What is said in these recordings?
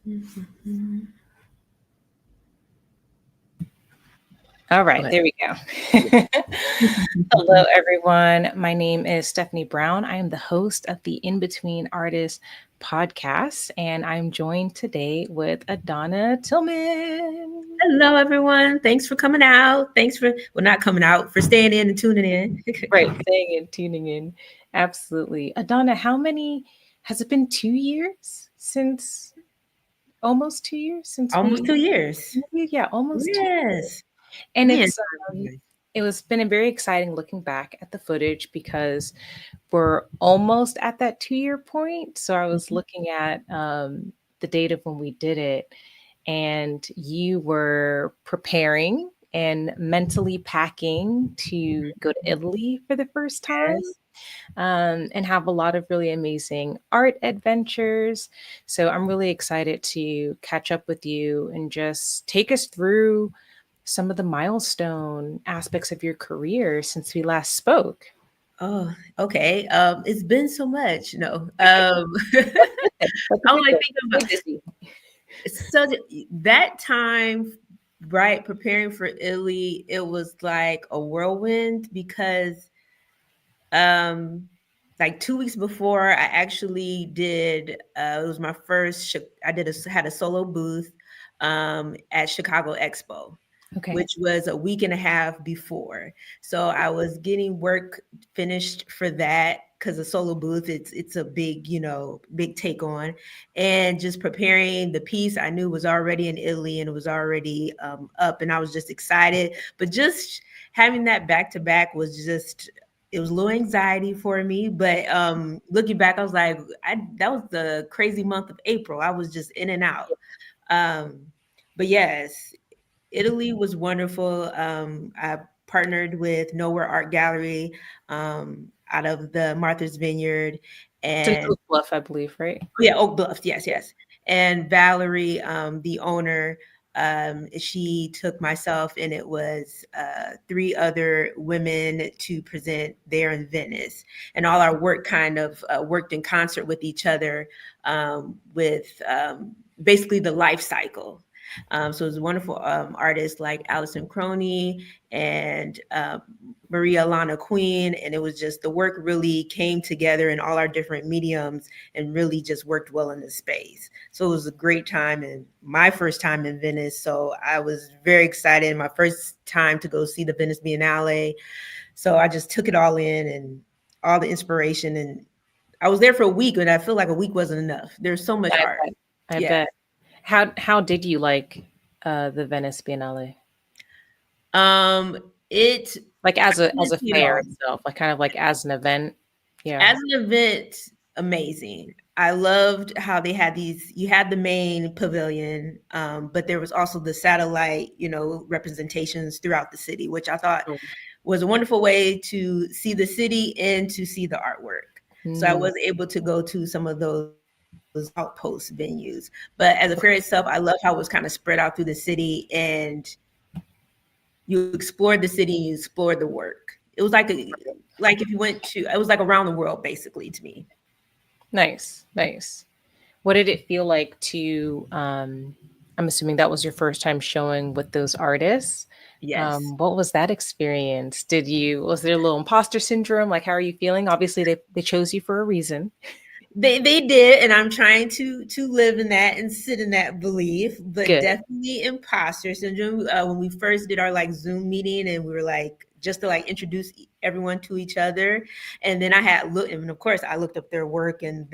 Mhm. All right, Okay. there we go. Hello, everyone. My name is Stephanie Brown. I am the host of the In Between Artists podcast, and I'm joined today with Adana Tillman. Hello, everyone. Thanks for coming out. Thanks for, well, not coming out, for staying in and tuning in. Right, staying and tuning in. Absolutely. Adana, has it been 2 years since, almost 2 years since Almost we, 2 years. yeah, almost 2 years. Yes. And Man. um, it was been very exciting looking back at the footage because we're almost at that 2 year point. So I was looking at the date of when we did it, and you were preparing and mentally packing to go to Italy for the first time, Yes. and have a lot of really amazing art adventures. So I'm really excited to catch up with you and just take us through some of the milestone aspects of your career since we last spoke. Oh, okay. It's been so much. No. That's a I'm good like thing. thinking about Stay busy. such that time, right? Preparing for Italy, it was like a whirlwind because um like 2 weeks before I actually did it was my first I did a had a solo booth at Chicago Expo, Okay. which was a week and a half before. So I was getting work finished for that because a solo booth, it's a big, big take on, and just preparing the piece I knew was already in Italy and it was already up, and I was just excited. But just having that back to back was just, it was a little anxiety for me. But looking back, I was like, that was the crazy month of April. I was just in and out. Um, but yes, Italy was wonderful. I partnered with Nowhere Art Gallery out of the Martha's Vineyard, It's in and Oak Bluff, I believe, right? yeah, Oak Bluff, yes, yes. And Valerie, the owner, she took myself and it was three other women to present there in Venice. And all our work kind of worked in concert with each other, with basically the life cycle. So it was wonderful artists like Alison Crony and Maria Lana Queen. And it was just, the work really came together in all our different mediums and really just worked well in the space. So it was a great time, and my first time in Venice. So I was very excited. My first time to go see the Venice Biennale. So I just took it all in and all the inspiration. And I was there for a week, and I feel like a week wasn't enough. There's so much I art. bet. I Yeah. bet. How did you like the Venice Biennale? Um, it Like I as couldn't a see it fair all. itself, like kind of like as an event. Yeah. As an event, amazing. I loved how they had you had the main pavilion, but there was also the satellite, representations throughout the city, which I thought Oh. was a wonderful way to see the city and to see the artwork. So I Mm. was able to go to some of those outpost venues. But as a fair itself, I love how it was kind of spread out through the city, and you explored the city and you explored the work. It was like if you went to, it was like around the world basically to me. Nice, nice. What did it feel like to I'm assuming that was your first time showing with those artists. Yes. What was that experience? Was there a little imposter syndrome? Like, how are you feeling? Obviously, they chose you for a reason. They did, and I'm trying to live in that and sit in that belief, but Good. definitely imposter syndrome. When we first did our like Zoom meeting, and we were like just to like introduce everyone to each other, and then I had looked, and of course I looked up their work and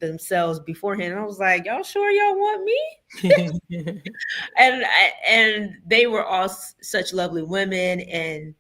themselves beforehand, and I was like, y'all sure y'all want me? And they were all such lovely women, and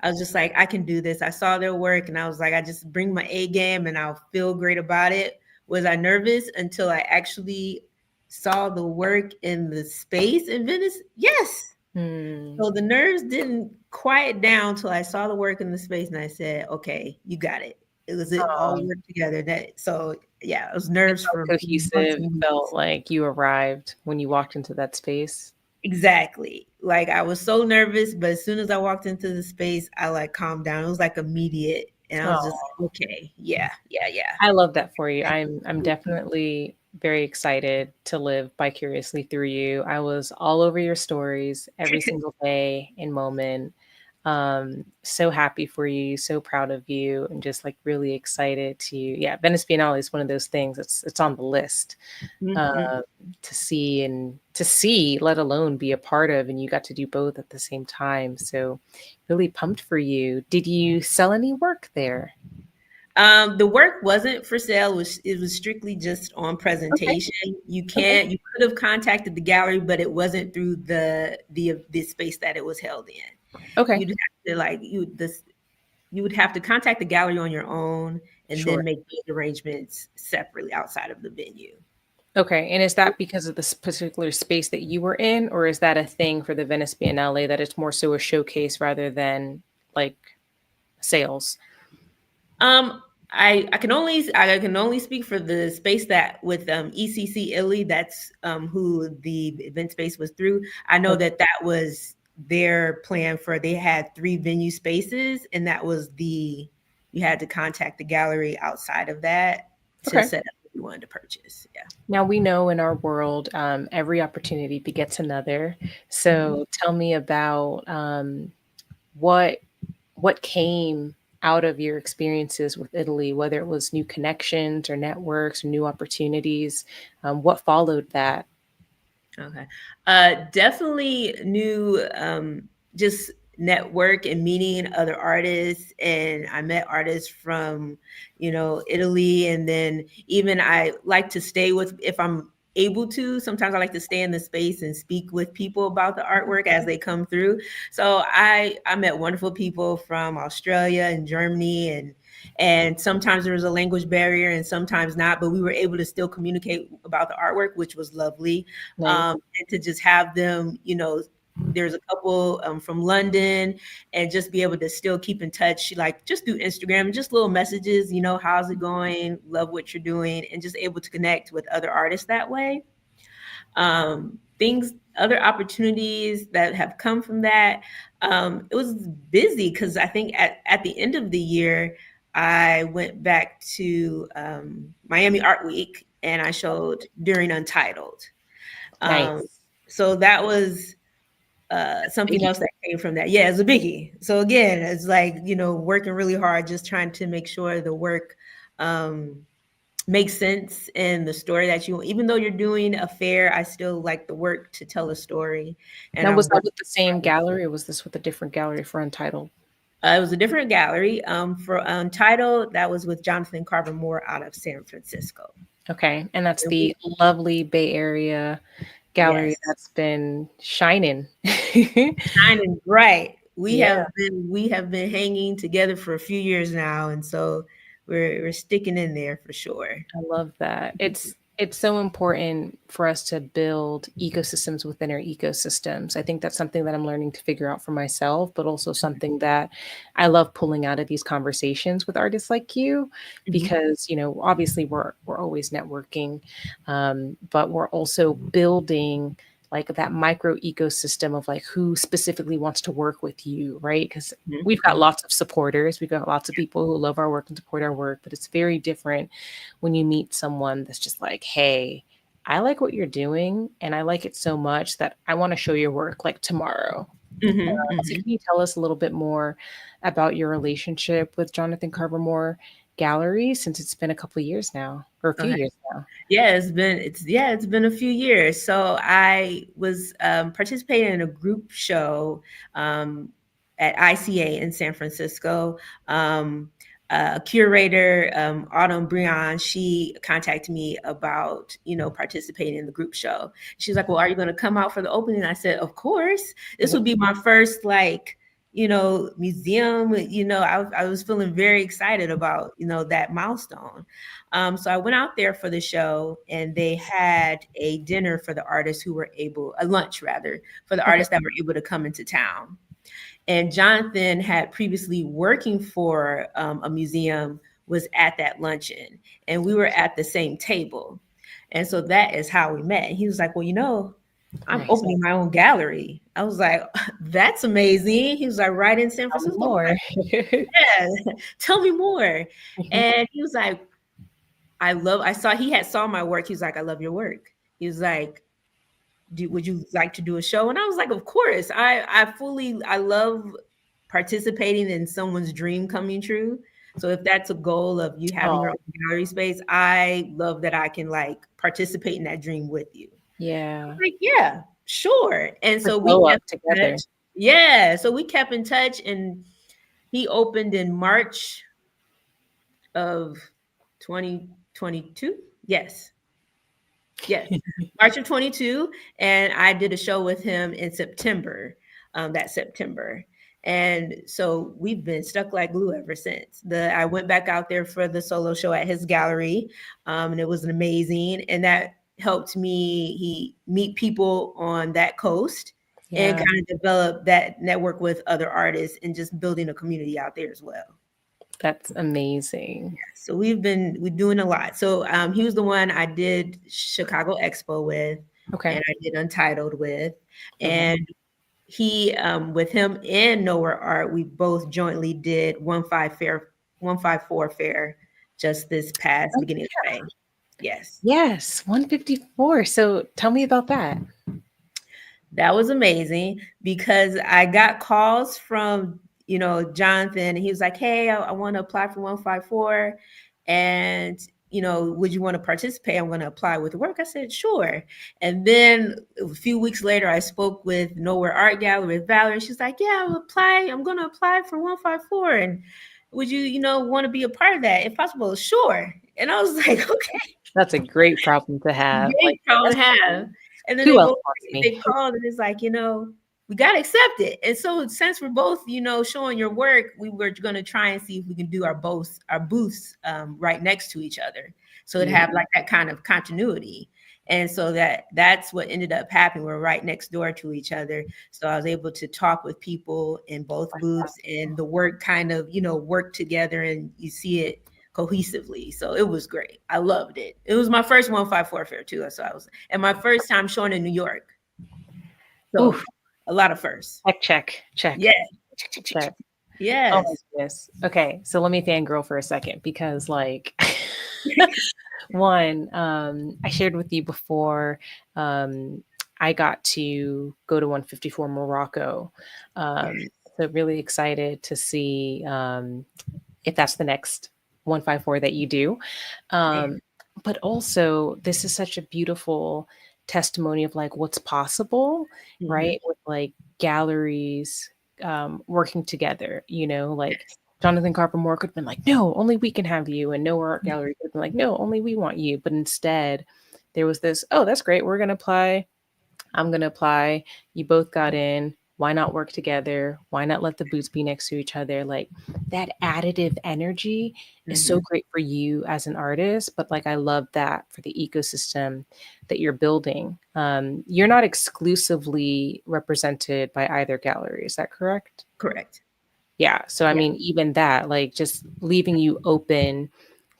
I was just like, I can do this. I saw their work and I was like, I just bring my A game and I'll feel great about it. Was I nervous until I actually saw the work in the space in Venice? Yes. Hmm. So the nerves didn't quiet down till I saw the work in the space and I said, okay, you got it. It all Um, worked together. So yeah, it was it nerves felt for months cohesive. and Felt weeks. like you arrived when you walked into that space. Exactly. Like I was so nervous, but as soon as I walked into the space, I like calmed down. It was like immediate. And I was just Oh, like, okay, yeah, yeah, yeah. I love that for you. I'm definitely very excited to live vicariously through you. I was all over your stories every single day and moment. So happy for you, so proud of you, and just like really excited to, yeah, Venice Biennale is one of those things. It's on the list Mhm. uh, to see, let alone be a part of, and you got to do both at the same time. So really pumped for you. Did you sell any work there? The work wasn't for sale. It was strictly just on Okay. presentation. Okay. You could have contacted the gallery, but it wasn't through the space that it was held in. Okay. You'd have to like you would have to contact the gallery on your own and then Sure. make those arrangements separately outside of the venue. Okay. And is that because of this particular space that you were in, or is that a thing for the Venice Biennale that it's more so a showcase rather than like sales? Um, I can only speak for the space that with ECC Italy. That's who the event space was through. I know Okay. that that was their plan for. They had 3 venue spaces, and that was the you had to contact the gallery outside of that to Okay. set up what you wanted to purchase. Yeah. Now we know in our world, every opportunity begets another. Mhm. So tell me about what what came out of your experiences with Italy, whether it was new connections or networks or new opportunities. What followed that? Okay. Definitely new, just network and meeting other artists. And I met artists from, Italy. And then even I like to stay with, if I'm able to, sometimes I like to stay in the space and speak with people about the artwork as they come through. So I met wonderful people from Australia and Germany, and sometimes there was a language barrier and sometimes not, but we were able to still communicate about the artwork, which was lovely. Nice. And to just have them, there's a couple from London, and just be able to still keep in touch, like just through Instagram, just little messages, how's it going? Love what you're doing, and just able to connect with other artists that way. Other opportunities that have come from that. It was busy because I think at the end of the year, I went back to Miami Art Week and I showed during Untitled. Um, Nice. so that was something Biggie. else that came from that. Yeah, it's a biggie. So again, it's like, working really hard, just trying to make sure the work um, makes sense in the story that you, even though you're doing a fair, I still like the work to tell a story. And Now, was I'm that working. with the same gallery, or was this with a different gallery for Untitled? It was a different gallery for Untitled. That was with Jonathan Carver Moore out of San Francisco. Okay, and that's And we, the lovely Bay Area gallery yes, that's been shining. shining bright. We Yeah. have been hanging together for a few years now, and so we're sticking in there for sure. I love that. It's so important for us to build ecosystems within our ecosystems. I think that's something that I'm learning to figure out for myself, but also something that I love pulling out of these conversations with artists like you, Mhm. because obviously we're always networking, but we're also building like that micro ecosystem of like who specifically wants to work with you, right? Because Mhm. we've got Mhm. lots of supporters, we've got lots of people who love our work and support our work, but it's very different when you meet someone that's just like, hey, I like what you're doing and I like it so much that I want to show your work like tomorrow. Mhm. So Mhm. can you tell us a little bit more about your relationship with Jonathan Carvermore Gallery, since it's been a couple of years now, or a few Okay. years now? Yeah, it's been a few years. So I was participating in a group show um, at ICA in San Francisco. Curator Autumn Brion, she contacted me about participating in the group show. She's like, "Well, are you going to come out for the opening?" I said, "Of course." This would be my first museum. I was feeling very excited about that milestone. So I went out there for the show, and they had a dinner for the artists who were able, a lunch rather, for the Okay. artists that were able to come into town. And Jonathan had previously working for a museum, was at that luncheon, and we were at the same table. And so that is how we met. He was like, "Well, I'm Nice. opening my own gallery." I was like, "That's amazing." He was like, "Right in San Tell me Francisco." I was more. like, "Yeah, tell me more." And he was like, I saw he had saw my work. He was like, I love your work. He was like, would you like to do a show? And I was like, of course. I love participating in someone's dream coming true. So if that's a goal of you having your Oh, own gallery space, I love that I can like participate in that dream with you. yeah. Like, yeah, sure. And Or so we glow up kept in together. touch. Yeah. So we kept in touch, and he opened in March of 2022. Yes. Yes, March of 22, and I did a show with him in September, that September. And so we've been stuck like glue ever since. I went back out there for the solo show at his gallery, and it was amazing. And that helped me he meet people on that coast and Yeah, kind of develop that network with other artists and just building a community out there as well. that's amazing. So we're doing a lot. So he was the one I did Chicago Expo with, Okay. and I did Untitled with, Okay. and he with him and Nowhere Art, we both jointly did 154 fair just this past Oh, beginning of May. Yes. yes, 154. So tell me about that. That was amazing because I got calls from, Jonathan, and he was like, "Hey, I want to apply for 154, and would you want to participate? I'm going to apply with work." I said, "Sure." And then a few weeks later, I spoke with Nowhere Art Gallery with Valerie. She's like, "Yeah, I'm going to apply for 154, and would you, want to be a part of that if possible?" "Sure." And I was like, "Okay." That's a great problem to have. Like, Great problem yes, to have. And then who else wants me? they called and it's like, we got to accept it. And so since we're both, showing your work, we were going to try and see if we can do our booths right next to each other. So it have Beautiful. like that kind of continuity. And so that's what ended up happening. We're right next door to each other. So I was able to talk with people in both booths, and the work kind of, work together, and you see it cohesively. So it was great. I loved it. It was my first 154 fair too. So and my first time showing in New York. So Oof. a lot of firsts. Check. Yeah. Check. Oh my Yes. goodness. Okay, so let me fangirl for a second because, like, one, I shared with you before, I got to go to 154 Morocco. Yes. So really excited to see if that's the next 154 that you do. Yeah. Um, but also, this is such a beautiful testimony of like what's possible, Hmm. right? With like galleries working together, like Yes. Jonathan Carper Moore could have been like, no, only we can have you. And No Art Gallery could have been like, no, only we want you. But instead, there was this, oh, that's great. We're going to apply. I'm going to apply. You both got in. Why not work together? Why not let the boots be next to each other? Like that additive energy is so Hmm. great for you as an artist. But like, I love that for the ecosystem that you're building. You're not exclusively represented by either gallery. Is that correct? Correct. Yeah. So, I Yeah. mean, even that, like just leaving you open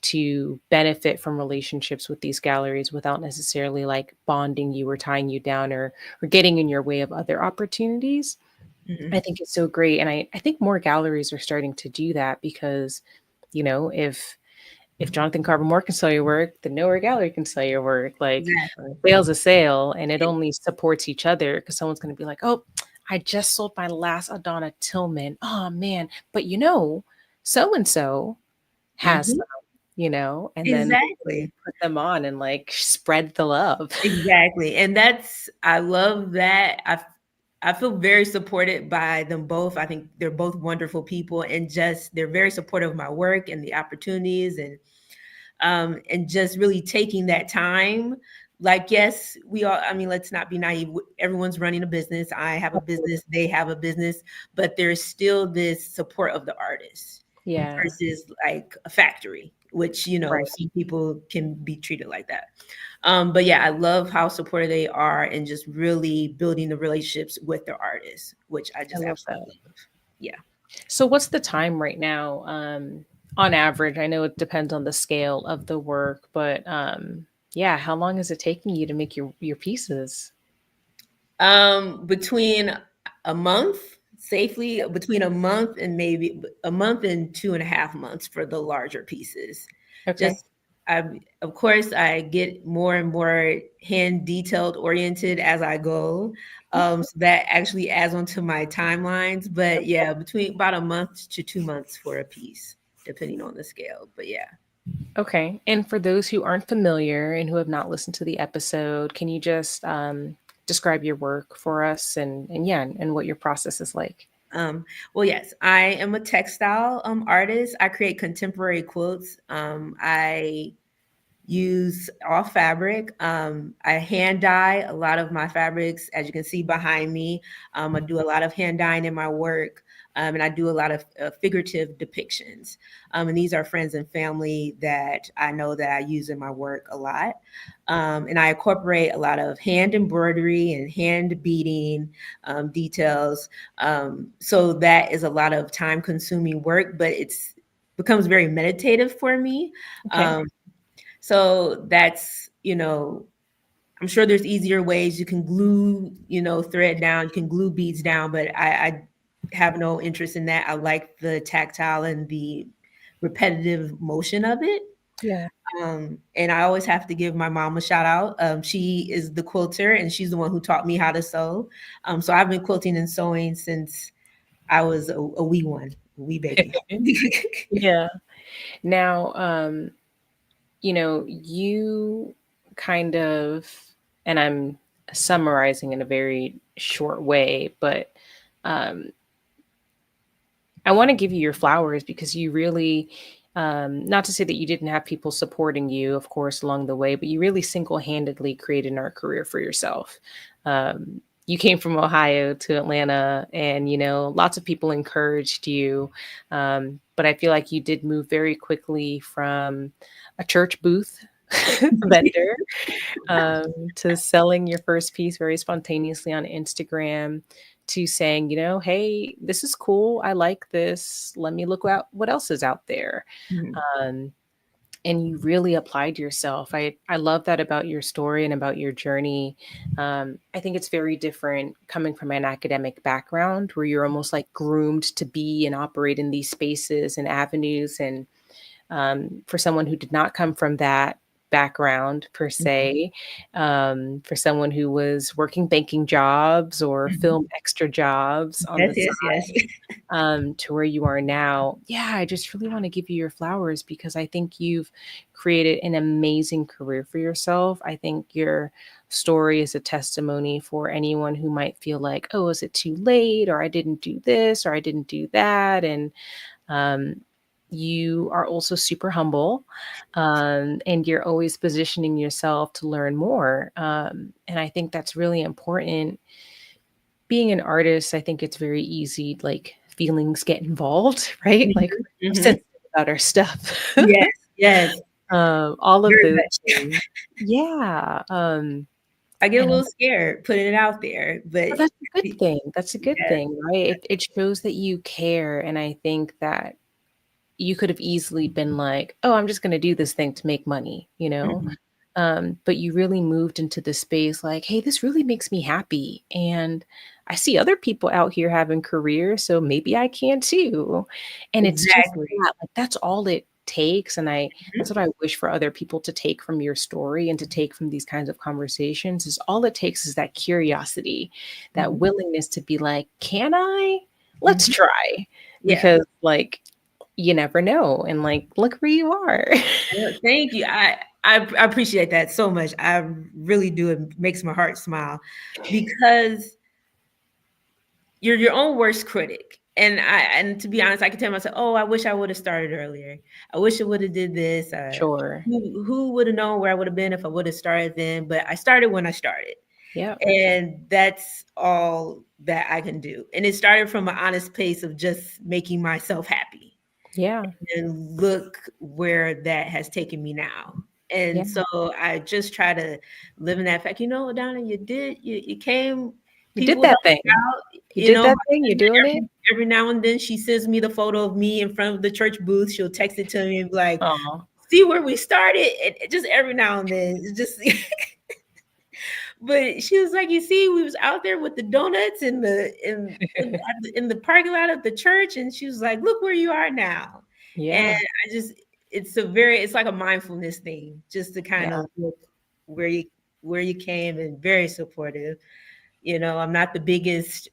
to benefit from relationships with these galleries without necessarily like bonding you or tying you down or getting in your way of other opportunities. I Hmm. think it's so great. And I think more galleries are starting to do that because, if Jonathan Carver Moore can sell your work, then Nowhere Gallery can sell your work. Like Exactly. sale's a sale and it only supports each other because someone's gonna be like, oh, I just sold my last Adana Tillman. Oh man. But so and so has Hmm. some, and then they can Exactly. put them on and like spread the love. Exactly. And I love that. I feel very supported by them both. I think they're both wonderful people, and just they're very supportive of my work and the opportunities, and just really taking that time. Like, yes, we all, I mean, let's not be naive. Everyone's running a business. I have a business, they have a business, but there's still this support of the artist Yeah. versus like a factory, which, Right. some people can be treated like that. But yeah, I love how supportive they are and just really building the relationships with the artists, which I I just love that. absolutely love. Yeah. So what's the time right now? On average, I know it depends on the scale of the work, but yeah, how long is it taking you to make your pieces? Between a month, safely between a month and maybe a month and 2.5 months for the larger pieces. Okay. Just of course, I get more and more hand detailed oriented as I go. So that actually adds onto my timelines. But yeah, between about a month to 2 months for a piece, depending on the scale. But yeah. Okay. And for those who aren't familiar and who have not listened to the episode, can you just describe your work for us and yeah, and what your process is like? Um, well, yes, I am a textile artist. I create contemporary quilts. I use all fabric. I hand dye a lot of my fabrics, as you can see behind me. I do a lot of hand dyeing in my work, and I do a lot of figurative depictions. And these are friends and family that I know that I use in my work a lot. And I incorporate a lot of hand embroidery and hand beading details. So that is a lot of time consuming work, but it's becomes very meditative for me. Okay. Um, so that's, I'm sure there's easier ways you can glue, thread down, you can glue beads down, but I have no interest in that. I like the tactile and the repetitive motion of it. Yeah. And I always have to give my mom a shout out. She is the quilter and she's the one who taught me how to sew. So I've been quilting and sewing since I was a wee one, a wee baby. Yeah. Now, you kind of, and I'm summarizing in a very short way, but um, I want to give you your flowers because you really, not to say that you didn't have people supporting you, of course, along the way, but you really single handedly created an art career for yourself. You came from Ohio to Atlanta, and lots of people encouraged you. But I feel like you did move very quickly from a church booth vendor to selling your first piece very spontaneously on Instagram to saying, hey, this is cool. I like this. Let me look at what else is out there. Mhm, Um, and you really applied yourself. I love that about your story and about your journey. I think it's very different coming from an academic background where you're almost like groomed to be and operate in these spaces and avenues. And for someone who did not come from that background per mhm, se, for someone who was working banking jobs or mhm. film extra jobs on Yes, the yes, yes. to where you are now. Yeah, I just really want to give you your flowers because I think you've created an amazing career for yourself. I think your story is a testimony for anyone who might feel like, oh, is it too late? Or I didn't do this or I didn't do that. And um, you are also super humble, and you're always positioning yourself to learn more. And I think that's really important being an artist. I think it's very easy, like feelings get involved, right? Mhm, Like we're mhm. sensitive about our stuff. Yes, yes, All of very those much. things. Yeah. I get a And little scared putting it out there, but but that's a good thing. That's a good yes. thing, right? It shows that you care. And I think that you could have easily been like, oh, I'm just going to do this thing to make money, you know? Mhm, But you really moved into the space like, hey, this really makes me happy. And I see other people out here having careers, so maybe I can too. And it's just exactly. that, like, that's all it takes. And that's Mhm, what I wish for other people to take from your story and to take from these kinds of conversations is all it takes is that curiosity, that mhm, willingness to be like, can I? Let's mhm. try. Yeah. Because, like, you never know. And like, look where you are. Well, thank you. I appreciate that so much. I really do. It makes my heart smile because you're your own worst critic. And to be honest, I can tell myself, "Oh, I wish I would have started earlier. I wish I would have did this. Sure. Who would have known where I would have been if I would have started then?" But I started when I started. Yeah. And that's all that I can do. And it started from an honest place of just making myself happy. Yeah. And look where that has taken me now. Yeah. And so I just try to live in that fact. Donna, you came, You did people that helped thing. out. You did My that thing. You're sister, doing it. every now and then she sends me the photo of me in front of the church booth. She'll text it to me and be like, Oh, see where we started. And just every now and then, it's just but she was like, "You see, we was out there with the donuts in the parking lot of the church," and she was like, "Look where you are now." And yeah. I just it's like a mindfulness thing, just to kind Yeah. of look where you where you came, and very supportive. I'm not the biggest.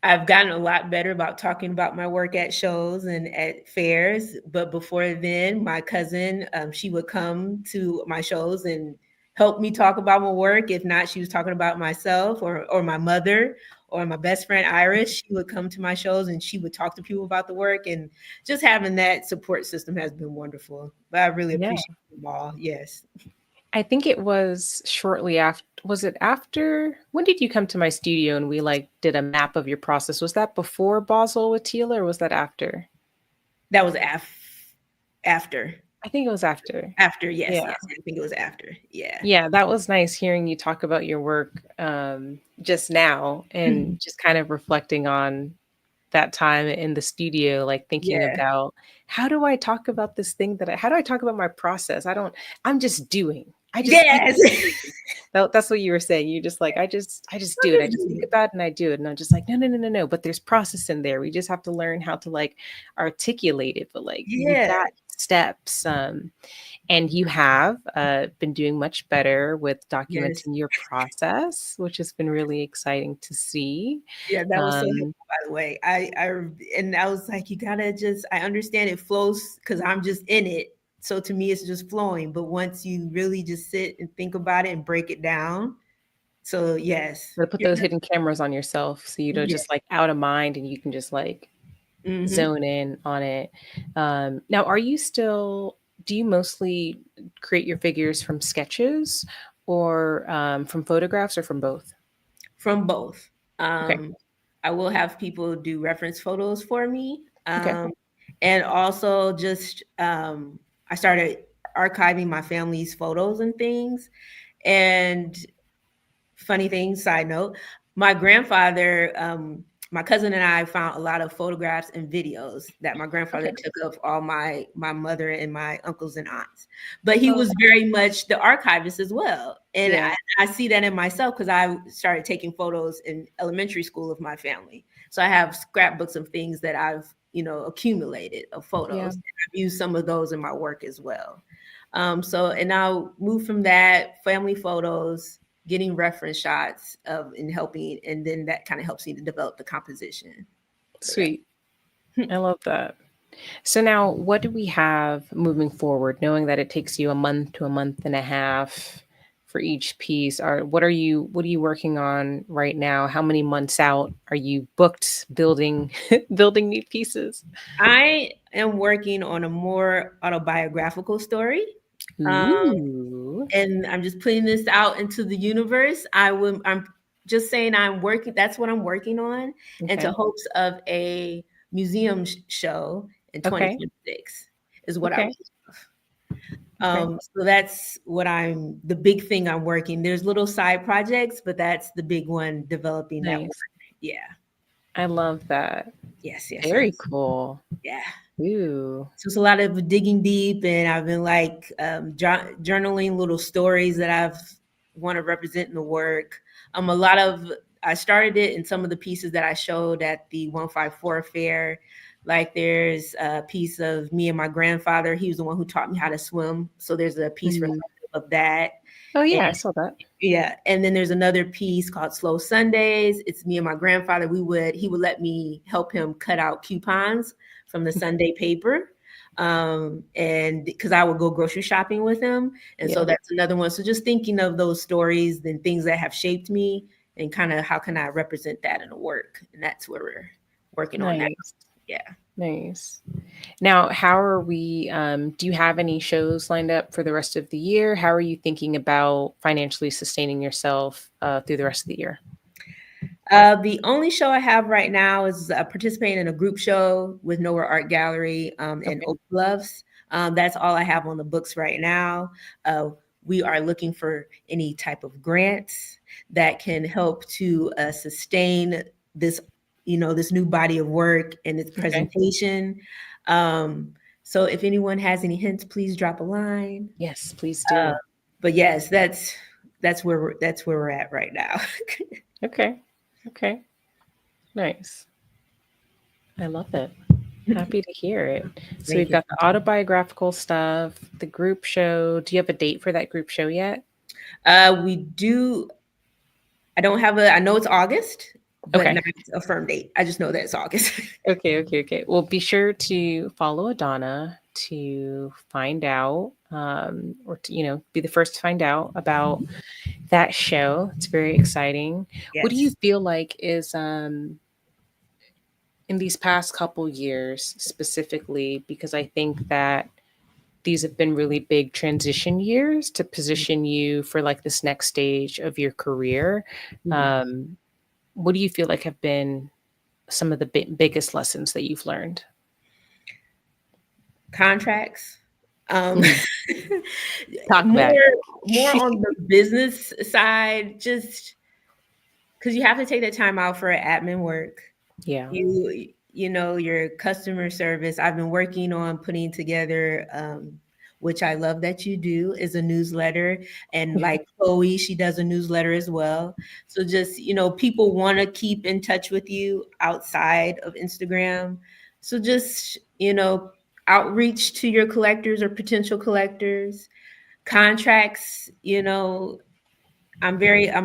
I've gotten a lot better about talking about my work at shows and at fairs. But before then, my cousin, she would come to my shows and help me talk about my work. If not, she was talking about myself, or my mother, or my best friend Iris. She would come to my shows and she would talk to people about the work. And just having that support system has been wonderful. But I really Yeah. appreciate them all. Yes. I think it was shortly after. Was it after? When did you come to my studio and we like did a map of your process? Was that before Basel with Tila or was that after? That was after. I think it was after. After, yes, Yeah. yes. I think it was after. Yeah. Yeah, that was nice hearing you talk about your work just now Mhm. and just kind of reflecting on that time in the studio, like thinking Yeah. about how do I talk about this thing how do I talk about my process? I'm just doing. I Yes. just do. That's what you were saying. You just like, I just do it. I just think Understood. about it and I do it. And I'm just like, no, no, no, no, no. But there's process in there. We just have to learn how to like articulate it. But like you've Yeah. got steps. And you have been doing much better with Yes. documenting your process, which has been really exciting to see. Yeah, that was so helpful, Um, by the way. And I was like, you gotta just, I understand it flows because I'm just in it. So to me, it's just flowing. But once you really just sit and think about it and break it down, so yes. to put those hidden cameras on yourself so you don't Yeah. just like out of mind and you can just like Hmm. zone in on it. Now, do you mostly create your figures from sketches or from photographs or from both? From both. Okay. I will have people do reference photos for me. Okay. And also just I started archiving my family's photos and things. And funny thing, side note, my grandfather, my cousin and I found a lot of photographs and videos that my grandfather Okay. took of all my mother and my uncles and aunts. But he Oh, was very much the archivist as well. And yeah. I see that in myself because I started taking photos in elementary school of my family. So I have scrapbooks of things that I've, accumulated of Yeah. photos. And I've used some of those in my work as well. And I'll move from that family photos, getting reference shots of and helping, and then that kind of helps me to develop the composition. So yeah. Sweet. I love that. So now what do we have moving forward, knowing that it takes you a month to a month and a half for each piece? Or what are you working on right now? How many months out are you booked building building new pieces? I am working on a more autobiographical story. Um, Ooh. and I'm just putting this out into the universe. I'm just saying I'm working, that's what I'm working on, and to Okay. hopes of a museum show in Okay. 2026 is what I Okay. was. Okay. So that's the big thing I'm working. There's little side projects, but that's the big one, developing that work. Nice. Yeah. I love that. Yes, yes, Very yes. cool. Yeah. Ooh. So it's a lot of digging deep, and I've been like journaling little stories that I've want to represent in the work. A lot of I started it in some of the pieces that I showed at the 154 fair. Like there's a piece of me and my grandfather. He was the one who taught me how to swim. So there's a piece Mm. reflective of that. Oh And yeah, I saw that. yeah, and then there's another piece called Slow Sundays. It's me and my grandfather. He would let me help him cut out coupons from the Sunday paper. And because I would go grocery shopping with him. And so Yeah. that's another one. So just thinking of those stories and things that have shaped me, and kind of how can I represent that in the work? And that's where we're working on that. Nice. Yeah. Nice. Now, how are we do you have any shows lined up for the rest of the year? How are you thinking about financially sustaining yourself through the rest of the year? The only show I have right now is participating in a group show with Nowhere Art Gallery in Okay. Oak Bluffs. That's all I have on the books right now. We are looking for any type of grants that can help to sustain this, this new body of work and its Okay. presentation. Um, so if anyone has any hints, please drop a line. Yes, please Uh, do. but yes, that's where we're at right now. Okay. Okay. Nice. I love it. Happy to hear it. So we've Thank you. got the autobiographical stuff, the group show. Do you have a date for that group show yet? We do. I don't have a. I know it's August, but Okay. not a firm date. I just know that it's August. Okay. Well, be sure to follow Adana to find out, or to, be the first to find out about that show. It's very exciting. What do you Yes. feel like is, in these past couple years specifically, because I think that these have been really big transition years to position you for like this next stage of your career. Mhm. Um, what do you feel like have been some of the biggest lessons that you've learned? Contracts. Um, Mhm. Talk about more more it. on the business side, just because you have to take that time out for admin work. Yeah. You know your customer service. I've been working on putting together, which I love that you do, is a newsletter, and like Chloe, she does a newsletter as well. So just people want to keep in touch with you outside of Instagram. So just outreach to your collectors or potential collectors, contracts. I'm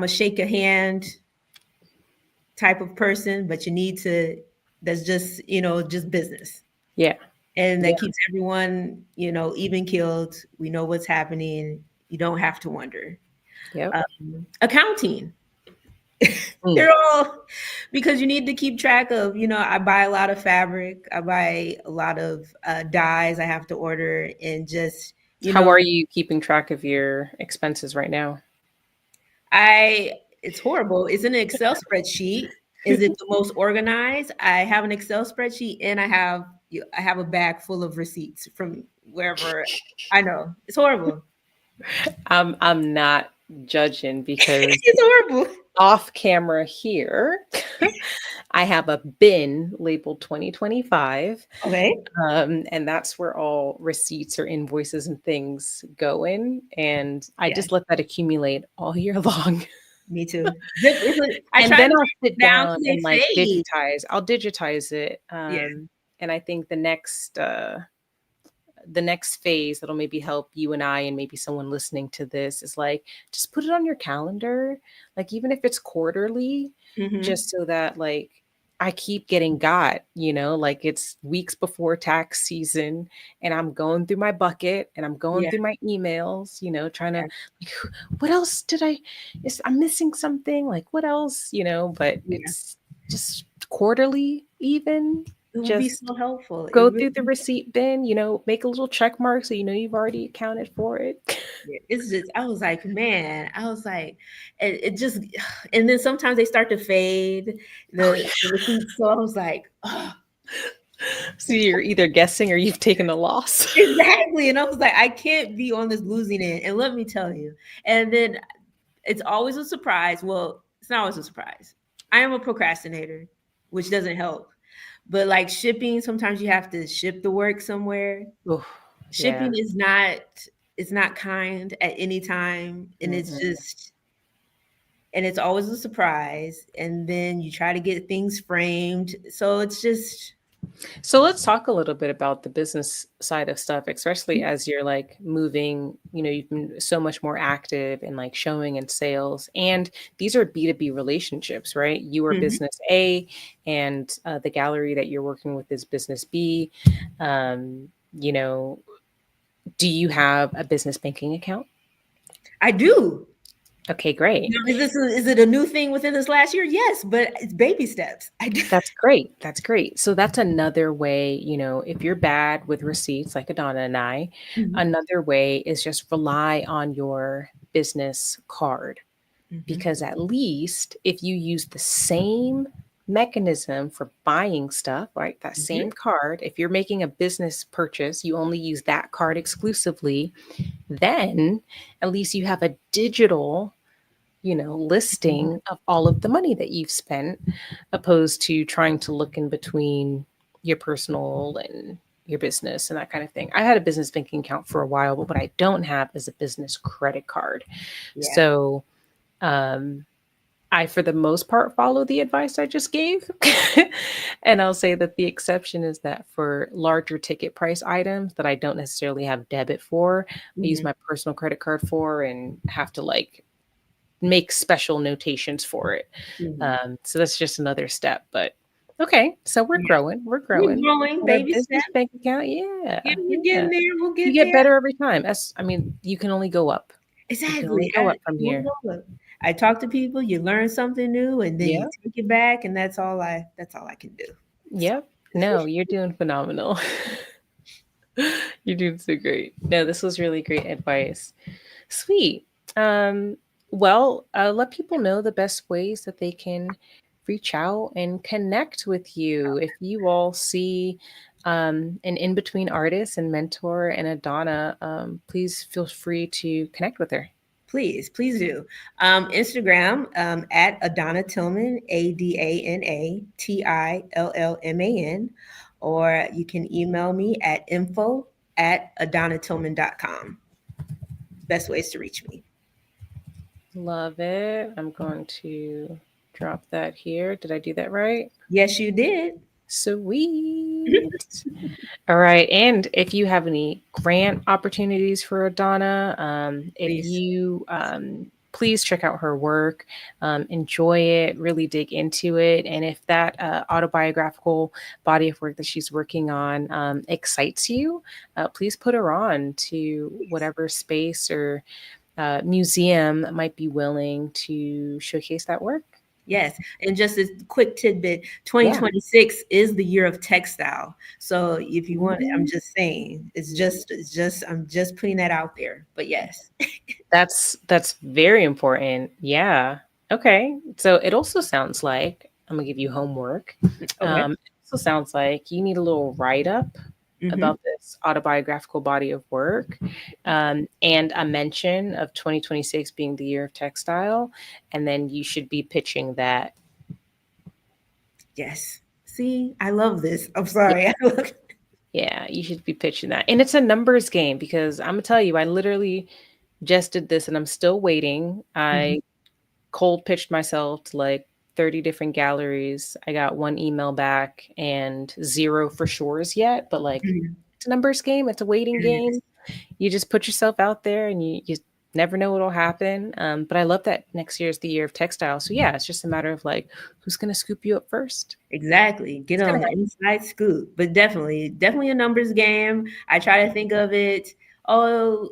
a shake a hand type of person, but you need to, that's just, just business. Yeah. And Yeah. that keeps everyone, even keeled. We know what's happening. You don't have to wonder. Yep. Accounting, Mm. they're all, because you need to keep track of, I buy a lot of fabric, I buy a lot of dyes I have to order, and just, How are you keeping track of your expenses right now? It's horrible. It's an Excel spreadsheet. Is it the most organized? I have an Excel spreadsheet, and I have a bag full of receipts from wherever. I know. It's horrible. I'm not judging because It's horrible. off camera here, I have a bin labeled 2025. Okay. And that's where all receipts or invoices and things go in. And I Yeah, just let that accumulate all year long. me too. I And try then to I'll write sit it down down so they and like fade. I'll digitize it. Yeah. And I think the next phase that'll maybe help you and I and maybe someone listening to this is like just put it on your calendar, like even if it's quarterly, Hmm. just so that like I keep getting like it's weeks before tax season and I'm going through my bucket and I'm going Yeah. through my emails, trying to Yeah. like what else did I is I'm missing something, like what else, but Yeah. it's just quarterly even, It would be just so helpful. It go really. through the receipt bin, make a little check mark so you know you've already accounted for it. Yeah, it's just, I was like, man, I was like, it just, and then sometimes they start to fade the receipts. So I was like, oh, So you're either guessing or you've taken a loss. exactly. And I was like, I can't be on this losing end. And let me tell you, and then it's always a surprise. Well, it's not always a surprise. I am a procrastinator, which doesn't help. But like shipping, sometimes you have to ship the work somewhere. Oof, Shipping yeah. is not, it's not kind at any time. And it's Mm-mm. just, and it's always a surprise, and then you try to get things framed, so it's just. So let's talk a little bit about the business side of stuff, especially as you're like moving, you've been so much more active in like showing and sales. And these are B2B relationships, right? You are Mhm. business A, and the gallery that you're working with is business B. Um, you know, do you have a business banking account? I do. Okay, great. Is it a new thing within this last year? Yes, but it's baby steps. I do. That's great. That's great. So that's another way, if you're bad with receipts like Adana and I, Mhm. another way is just rely on your business card. Mhm. Because at least if you use the same mechanism for buying stuff, right? That Mhm. same card, if you're making a business purchase, you only use that card exclusively, then at least you have a digital Mhm. listing of all of the money that you've spent, opposed to trying to look in between your personal and your business and that kind of thing. I had a business banking account for a while, but what I don't have is a business credit card. Yeah. So, um, I, for the most part, follow the advice I just gave. And I'll say that the exception is that for larger ticket price items that I don't necessarily have debit for, I use Mhm. my personal credit card for and have to like make special notations for it. Mhm. So that's just another step. But okay, so we're Yeah. growing. We're We're growing. growing, Got a baby business steps. bank account. Yeah, Yeah, we're yeah. getting there. We'll You get get there. better every time. That's, I mean, you can only go up. You can only Exactly. go up from We'll here. go up. I talk to people, you learn something new, and then you Yeah. take it back, and that's all I can do. So Yep. No, you're doing phenomenal. You're doing so great. No, this was really great advice. Sweet. Um, well, let people know the best ways that they can reach out and connect with you. If you all see an in between artist and mentor and Adana, please feel free to connect with her. please do. Instagram at Adana Tillman, ADANA TILLMAN, or you can email me at info@adanatillman.com. Best ways to reach me. Love it. I'm going to drop that here. Did I do that right? Yes, you did. Sweet. All right. And if you have any grant opportunities for Adana, if Please. you please check out her work, enjoy it, really dig into it. And if that autobiographical body of work that she's working on excites you, please put her on to whatever space or museum might be willing to showcase that work. Yes, and just a quick tidbit, Yeah. 2026 is the year of textile. So if you want, I'm Mm. just saying, I'm just putting that out there. But yes. That's very important. Yeah. Okay. So it also sounds like I'm gonna give you homework. Okay. It also sounds like you need a little write up Hmm. about this autobiographical body of work, and a mention of 2026 being the year of textile, and then you should be pitching that. Yes. See, I love this. I'm Yeah, sorry. yeah, you should be pitching that, and it's a numbers game because I'm gonna tell you, I literally just did this, and I'm still waiting. Mhm, I cold pitched myself to like 30 different galleries. I got one email back and zero for sures yet, but like mhm. it's a numbers game, it's a waiting Yes, game. You just put yourself out there and you never know what'll happen. But I love that next year is the year of textile. So yeah, it's just a matter of like who's gonna scoop you up first. exactly. Get It's gonna on the happen. inside scoop. But definitely a numbers game. I try to think of it. Oh,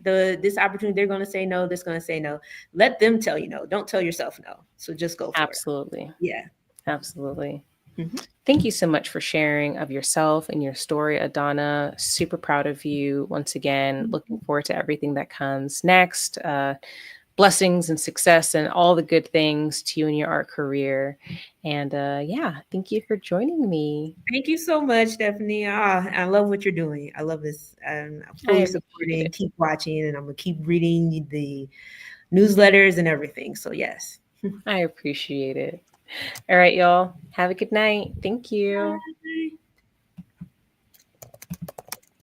this opportunity, they're gonna say no, this gonna say no. Let them tell you no. Don't tell yourself no. So just go for it. Absolutely. Yeah. Absolutely. Mhm. Thank you so much for sharing of yourself and your story, Adana. Super proud of you once again. Looking forward to everything that comes next. Blessings and success and all the good things to you in your art career. And yeah, thank you for joining me. Thank you so much, Stephanie. I love what you're doing. I love this. I'm I fully appreciate supporting. it. Keep watching, and I'm gonna keep reading the newsletters and everything. So yes. I appreciate it. All right, y'all. Have a good night. Thank you.